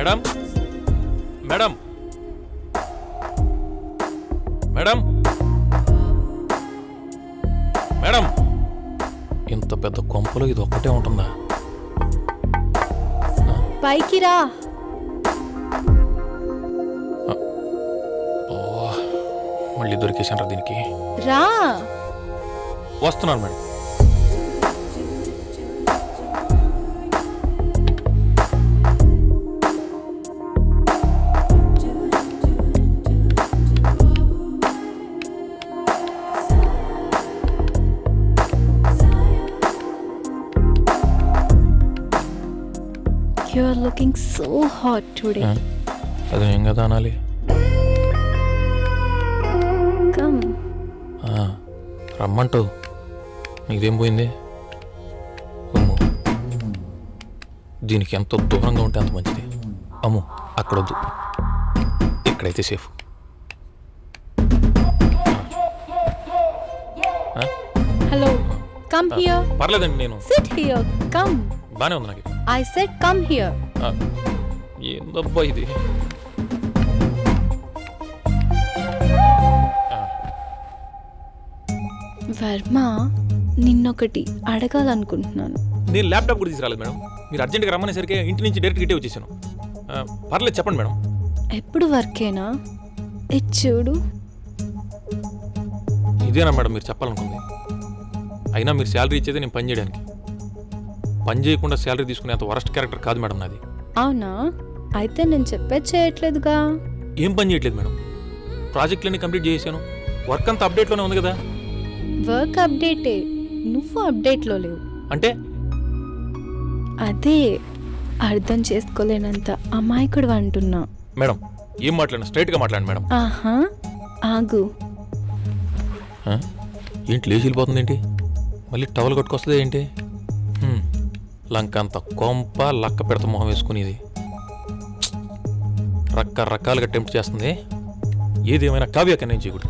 Madam madam madam madam ఇంత పెద్ద కొంపలో ఇది ఒక్కటే ఉంటుందా? పైకి రా. మళ్ళీ దొరికేసాను దీనికి. రా. వస్తున్నాను madam. You are looking so hot today. అది ఏం కదా అనాలి. Come. రమ్మంటూ నీదేం పోయింది? దీనికి ఎంత దూరంగా ఉంటే అంత మంచిది. అమ్మో అక్కడొద్దు, ఇక్కడైతే సేఫ్. Hello. Come here. పర్లేదండి, నేను Sit here. Come. బానే ఉంది నాకు. I said come here. ఏందబ్బా ఇది? వర్మ, నిన్నొకటి అడగాలనుకుంటున్నాను. నేను ల్యాప్టాప్ కూడా తీసుకురాలేదు మేడం. మీరు అర్జెంట్గా రమ్మనేసరికి ఇంటి నుంచి డైరెక్ట్ గిట్టే వచ్చేసాను. పర్లేదు చెప్పండి మేడం. ఎప్పుడు వర్కేనా? ఇది చూడు. ఇదేనా మేడం మీరు చెప్పాలనుకుంది? అయినా మీరు శాలరీ ఇచ్చేది నేను పని చేయడానికి. పని చేయకుండా శాలరీ తీసుకునే అంత వరస్ట్ క్యారెక్టర్ కాదు మేడం నాది. అవునా? అయితే నేను చెప్పేది చేయట్లేదుగా. ఏం పని చేయట్లేదు మేడం. ప్రాజెక్టులన్నీ కంప్లీట్ చేసాను. వర్క్ అంతా అప్డేట్లోనే ఉంది కదా. వర్క్ అప్డేటే, నువ్వు అప్డేట్లో లేవు. అంటే అదే అర్థం చేసుకోలేనంత అమాయకుడు అంటున్నా. మేడం ఏం మాట్లాడినా స్ట్రైట్గా మాట్లాడండి మేడం. ఆహా, ఆగు. ఏంటి లేచి వెళ్ళిపోతుంది ఏంటి? మళ్ళీ టవల్ కొట్టుకొస్తుంది ఏంటి? లంక అంత కొంప లక్క పెడత మొహం వేసుకునేది. రకరకాలుగా టెంప్ట్ చేస్తుంది. ఏదేమైనా కావ్య కన్నా చేయకూడదు.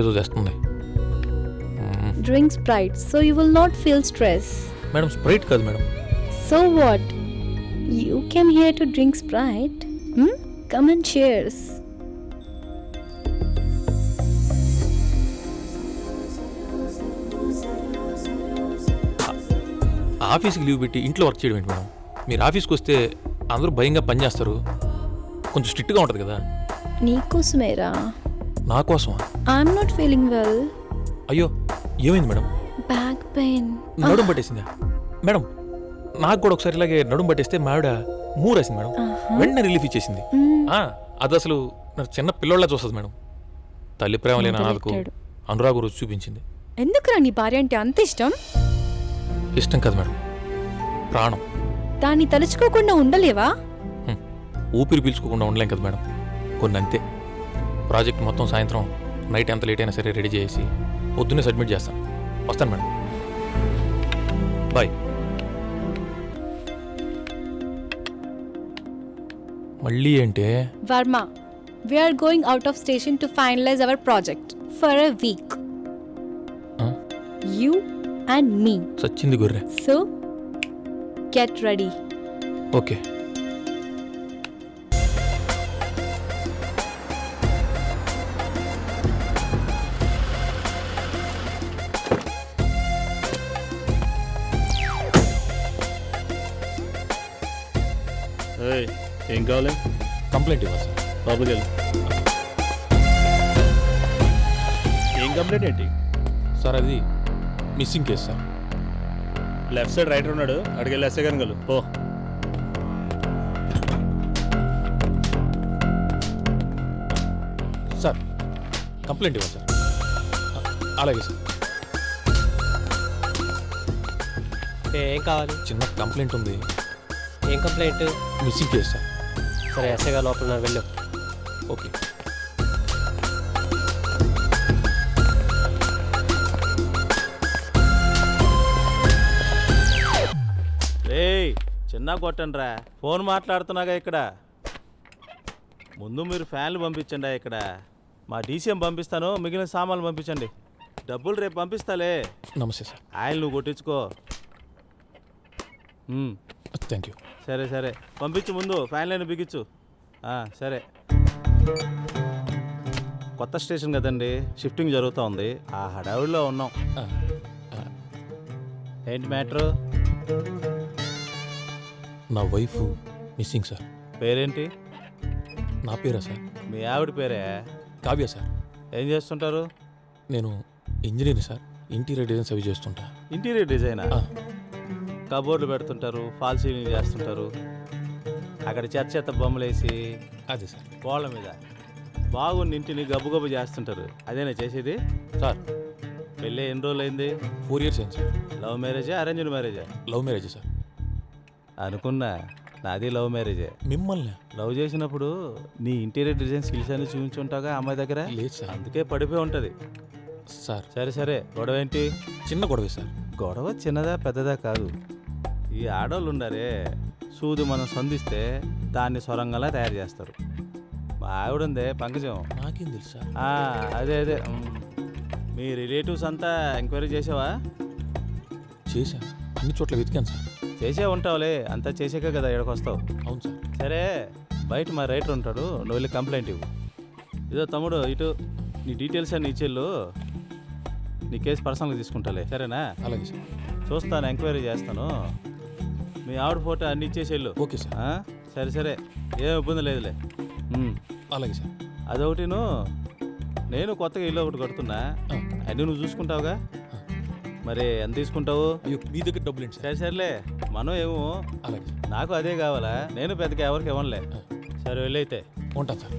ఏదో చేస్తుంది. Drink Sprite so you will not feel stress. Madam Sprite కాదు madam. So what? You came here to drink Sprite? Come and cheers. ఆఫీస్కి లీవ్ పెట్టి ఇంట్లో వర్క్ చేయడం ఏంటి మేడం? మీరు ఆఫీస్కి వస్తే అందరూ భయంగా పనిచేస్తారు, కొంచెం స్ట్రిక్ట్గా ఉంటుంది కదా. నీకోసమేరా. నా కోసమా? I'm not feeling well. అయ్యో ఏమైంది మేడం? Back pain. నడుము పట్టేసిందా మేడం? నాకు కూడా ఒకసారి ఇలాగే నడుము పట్టేస్తే మా ఆవిడ మూరేసింది మేడం. వెంటనే రిలీఫ్ ఇచ్చేసింది. అది అసలు నాకు చిన్న పిల్లోళ్ళ చూస్తుంది మేడం. తల్లి ప్రేమ లేని నాకు అనురాగు రుచి చూపించింది. ఎందుకురా నీ భార్య అంటే అంత ఇష్టం? ఇష్టం కాదు మేడం, ప్రాణం. దాన్ని తలుచుకోకుండా ఉండలేవా? ఊపిరి పీల్చుకోకుండా ఉండలేం కదా మేడం. కొన్ని అంతే. ప్రాజెక్ట్ మొత్తం సాయంత్రం నైట్ ఎంత లేట్ అయినా సరే రెడీ చేసి పొద్దున్నే సబ్మిట్ చేస్తాను. వస్తాను మేడం. బాయ్. మళ్ళీ ఏంటే? Varma, we are going out of station to finalize our project for a week. You and me. సచ్చింది గుర్రె. So, get ready. ఓకే. ఏం కావాలి? కంప్లైంట్ ఇవ్వాలి సార్. లోపలికి వెళ్ళి. ఏం కంప్లైంట్ ఏంటి సార్? అది missing case sir. Left side writer ఉన్నాడు, అడిగెళ్ళి ఎస్ఐ గారిని కలు పో. సార్ కంప్లైంట్ ఇవ్వాలి సార్. అలాగే సార్. ఏం కావాలి? చిన్న కంప్లైంట్ ఉంది. ఏం కంప్లైంట్? Missing case sir. సరే ఎస్ఐ గారు లోపల వెళ్ళు. ఓకే. చిన్న కొట్టండి రా, ఫోన్ మాట్లాడుతున్నాగా. ఇక్కడ ముందు మీరు ఫ్యాన్లు పంపించండి. ఇక్కడ మా డీసీఎం పంపిస్తాను, మిగిలిన సామాన్లు పంపించండి. డబ్బులు రేపు పంపిస్తాలే. నమస్తే సార్. ఆయిల్ నువ్వు కొట్టించుకో. Thank you. సరే సరే పంపించు, ముందు ఫ్యాన్ లైన్ బిగించు. సరే. కొత్త స్టేషన్ కదండి, షిఫ్టింగ్ జరుగుతూ ఉంది, ఆ హడావిడిలో ఉన్నాం. ఏంటి మ్యాటరు? నా వైఫ్ మిస్సింగ్ సార్. పేరేంటి? నా పేరా సార్? మీ ఆవిడ పేరే? కావ్య సార్. ఏం చేస్తుంటారు? నేను ఇంజనీర్ సార్, ఇంటీరియర్ డిజైన్స్ అవి చేస్తుంటా. ఇంటీరియర్ డిజైనా? ఆ, కబోర్డులు పెడుతుంటారు, ఫాల్ సీలింగ్ చేస్తుంటారు, అక్కడ చెత్త చెత్త బొమ్మలు వేసి అదే సార్. గోళ్ళ మీద బాగున్న ఇంటిని గబ్బు గబ్బు చేస్తుంటారు, అదేనా చేసేది? సార్ పెళ్ళి ఎన్ని రోజులు అయింది? 4 years అయింది సార్. లవ్ మ్యారేజా అరేంజ్డ్ మ్యారేజా? Love marriage sir. అనుకున్నా, నాది లవ్ మ్యారేజే. మిమ్మల్ని లవ్ చేసినప్పుడు నీ ఇంటీరియర్ డిజైన్ స్కిల్స్ అన్ని చూపించుంటావుగా అమ్మాయి దగ్గర, లేదు సార్. అందుకే పడిపోయి ఉంటుంది. సార్ సరే సరే, గొడవ ఏంటి? చిన్న గొడవే సార్. గొడవ చిన్నదా పెద్దదా కాదు, ఈ ఆడవాళ్ళు ఉండారే, సూది మనం సంధిస్తే దాన్ని సొరంగంలా తయారు చేస్తారు. మా ఆవిడ ఉందే పంకజం, నాకేం తెలుసు సార్. అదే అదే. మీ రిలేటివ్స్ అంతా ఎంక్వైరీ చేసావా? చేశా, అన్ని చోట్ల వెతికాను సార్. చేసే ఉంటావులే, అంతా చేసాక కదా ఇక్కడికి వస్తావు. అవును సార్. సరే, బయట మా రైటర్ ఉంటాడు, నువ్వు వెళ్ళి కంప్లైంట్ ఇవ్వు. ఇదో తమ్ముడు, ఇటు నీ డీటెయిల్స్ అన్ని ఇచ్చేళ్ళు, నీ కేసు పర్సనల్గా తీసుకుంటాలే, సరేనా? అలాగే సార్. చూస్తాను, ఎంక్వైరీ చేస్తాను. మీ ఆవిడ ఫోటో అన్ని ఇచ్చేసేళ్ళు. Okay sir. సరే సరే, ఏం ఇబ్బంది లేదులే. అలాగే సార్. అదొకటిను, నేను కొత్తగా ఇల్లు ఒకటి కడుతున్నా, అన్నీ నువ్వు చూసుకుంటావుగా, మరి ఎంత తీసుకుంటావు? అయ్యో, మీ దగ్గర డబ్బులు ఏంటి సార్? సరే సరేలే, మనం ఏమో అలాగే సార్. నాకు అదే కావాలా, నేను పెద్దగా ఎవరికి ఇవ్వనులే. సరే వెళ్ళైతే. ఉంటాను సార్.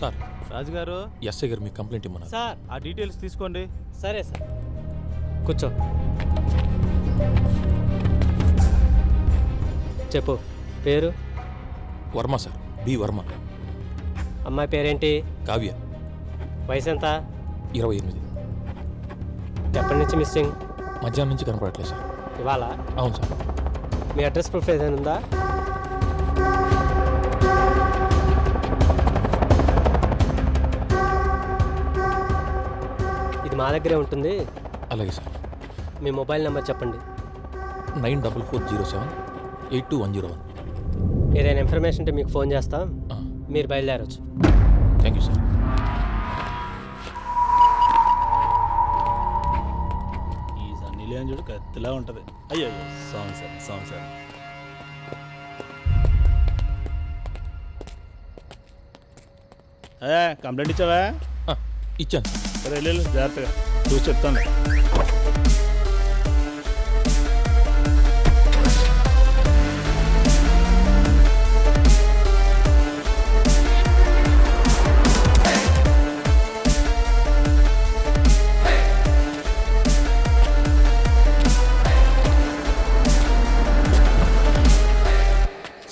సార్, రాజుగారు, ఎస్ఐ గారు మీ కంప్లైంట్ ఇమ్మన్నారు. సార్. ఆ డీటెయిల్స్ తీసుకోండి. సరే సార్, కూర్చో. చెప్పు. పేరు? Varma sir, B Varma. అమ్మాయి పేరేంటి? కావ్య. వయసు ఎంత? 28. ఎప్పటి నుంచి మిస్సింగ్? మధ్యాహ్నం నుంచి కనపడట్లేదు సార్. ఇవాళ? అవును సార్. మీ అడ్రస్ ప్రూఫ్ ఏదైనా ఉందా? ఇది మా దగ్గరే ఉంటుంది. అలాగే సార్. మీ మొబైల్ నెంబర్ చెప్పండి. 9447822101. ఏదైనా ఇన్ఫర్మేషన్ ఉంటే మీకు ఫోన్ చేస్తాం, మీరు బయలుదేరవచ్చు. Thank you sir. ఈ సన్నీలేని చూడు కత్తిలా ఉంటుంది. అయ్యో song sir, song sir. Complaint ఇచ్చావా? ఇచ్చాను సార్. సరే వెళ్ళు, జాగ్రత్తగా చూసి చెప్తాను.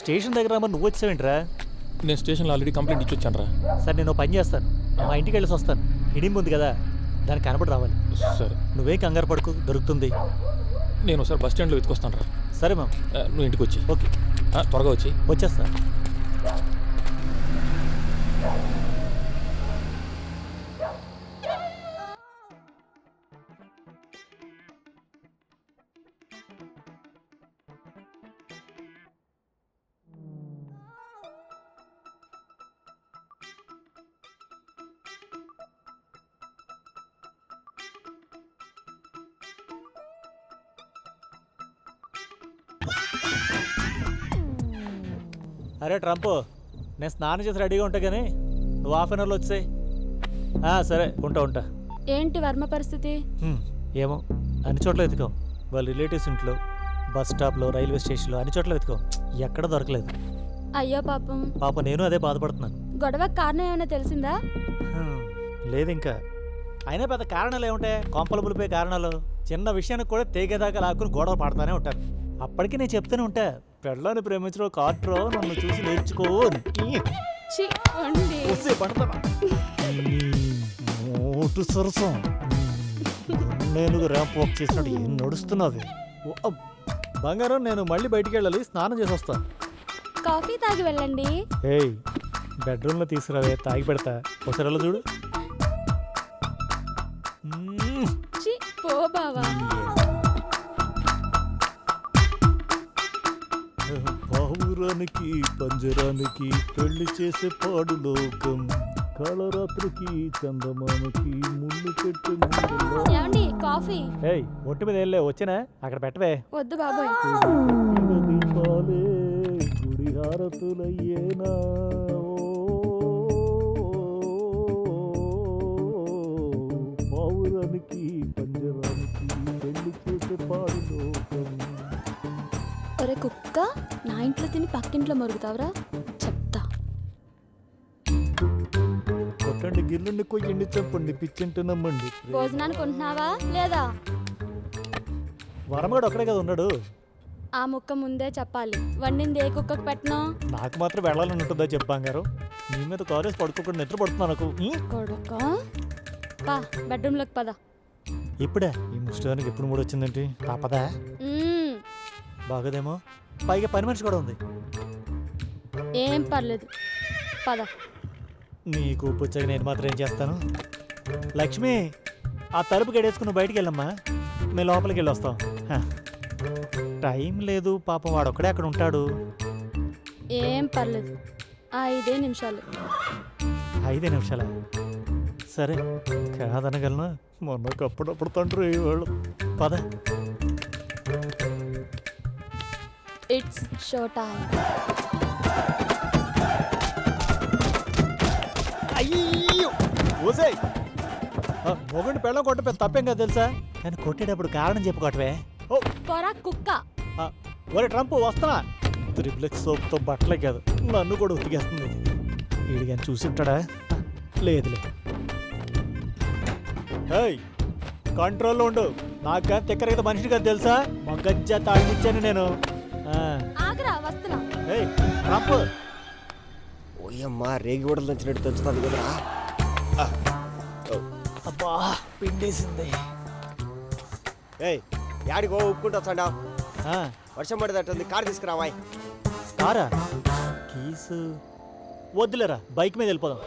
స్టేషన్ దగ్గర మరి నువ్వు వచ్చావేంట్రా? నేను స్టేషన్లో ఆల్రెడీ కంప్లైంట్ ఇచ్చి వచ్చాను రా. సరే, నేను పని చేస్తాను, మా ఇంటికి వెళ్ళేసి వస్తాను. హిడింపు ఉంది కదా, దానికి కనపడి రావాలి. సరే, నువ్వేం కంగారు పడుకు, దొరుకుతుంది. నేను ఒకసారి బస్ స్టాండ్లో వెతుకొస్తాను రా. సరే మ్యామ్. నువ్వు ఇంటికి వచ్చి. ఓకే, త్వరగా వచ్చి. వచ్చేస్తా. అరే ట్రంప్, నేను స్నానం చేసి రెడీగా ఉంటా కానీ నువ్వు హాఫ్ అన్ అవర్లో వచ్చేయి. సరే, ఉంటా. ఏంటి వర్మ పరిస్థితి? ఏమో, అన్ని చోట్ల వెతుకాం. వాళ్ళ రిలేటివ్స్ ఇంట్లో, బస్ స్టాప్లో, రైల్వే స్టేషన్లో, అన్ని చోట్ల వెతుకాం, ఎక్కడ దొరకలేదు. అయ్యో పాపం. నేను అదే బాధపడుతున్నాను. గొడవకు కారణం ఏమైనా తెలిసిందా? లేదు ఇంకా. అయినా పెద్ద కారణాలు ఏముంటాయి, కొంపలు పులిపోయే కారణాలు. చిన్న విషయానికి కూడా తెగేదాకా లాక్కుని గొడవ పడతానే ఉంటారు. అప్పటికి నేను చెప్తూనే ఉంటా, పెళ్ళాన్ని ప్రేమించడం కాట్రో, నన్ను చూసి నేర్చుకో అని. మోటు సరసం నేను ర్యాంప్ వాక్ చేసినట్టు ఏం నడుస్తున్నావే. బంగారం, నేను మళ్ళీ బయటికి వెళ్ళాలి, స్నానం చేసి వస్తాను. కాఫీ తాగి వెళ్ళండి. ఏయ్, బెడ్రూమ్లో తీసుకురావే, తాగి పెడతా. ఒకసారి చూడు. ఓ బావా పావురానికి పంజరానికి పెళ్లి చేసే పాడు లోకం, కాళరాత్రికి చందమామకి ముళ్ళు పెట్టి ఏమండి కాఫీ ఏయ్ ఒట్టి మీద వెళ్ళే వచ్చినా అక్కడ పెట్టవే. వద్దు బాబోయ్. దీపాలే గుడి హారతులయ్యేనా, పావురానికి పంజరానికి పెళ్లి చేసే పాడు లోకం. ఒరే కుక్క, నా ఇంట్లో తిని పక్కింట్లో మరుగుతావురా, చెప్తా. కొట్టండి గిల్లుండి కొయ్యండి చంపండి పిచ్చింటి నమ్మండి. భోజనానికి ఉంటున్నావా లేదా? వరమగాడు ఒక్కడే కదా ఉన్నాడు. ఆ ముక్క ముందే చెప్పాలి. వండింది ఏ కుక్కకు పెట్టను? నాకు మాత్రం వెళ్ళాలని ఉంటుందా చెప్పాం గారు. నీ మీద కాలేజ్ పడుకోకుండా నిద్ర పడుతున్నా నాకు. కొడుక పా బెడ్రూమ్లోకి పద. ఇప్పుడే ఈ ముష్టానికి ఎప్పుడు మూడు వచ్చిందేంటి? పాపదా మ్మ్. బాగోదేమో. పైగా పని మనిషి కూడా ఉంది. ఏం పర్లేదు పద. నీకు పుచ్చగా నేను మాత్రం ఏం చేస్తాను. లక్ష్మి, ఆ తలుపు గడేసుకుని బయటికి వెళ్ళమ్మా, మేము లోపలికి వెళ్ళి వస్తాం. హ. టైం లేదు పాపం, వాడు ఒక్కడే అక్కడ ఉంటాడు. ఏం పర్లేదు 5 నిమిషాలు. 5 నిమిషాలా? సరే కాదనగలనా? మొన్నకు అప్పుడప్పుడు తండ్రి వాళ్ళు. పద. It's show time. అయ్యో ఓసే, మొగుడిని పెళ్ళం కొట్ట పెద్ద తప్పేం కదా తెలుసా, కానీ కొట్టేటప్పుడు కారణం చెప్పుకోవటమే. ఓ పొరా కుక్క. ఒరే ట్రంప్ వస్తున్నా. త్రిప్లెక్స్ సోప్తో బట్టలే కాదు నన్ను కూడా ఉతికేస్తుంది. వీడి కానీ చూసింటాడా? లేదులే. హేయ్ కంట్రోల్లో ఉండు. నాకు కానీ తిక్కర కదా మనిషి కదా తెలుసా, మగ్గజ్జ తాగిచ్చాను నేను. ఆగరా వస్తున్నా. ఏయ్ ట్రంప్, ఓయమ్మా రేగి కూడా దంచినట్టు దంచుతుంది కదా. అబ్బా పిండేసింది. ఏయ్ యాడికో ఉప్పుకుంటా చండా, ఆ, వర్షం పడేటట్టుంది, కారు తీసుకురావాయ్. కారా? కీసు వద్దులేరా, బైక్ మీద వెళ్ళిపోదాం.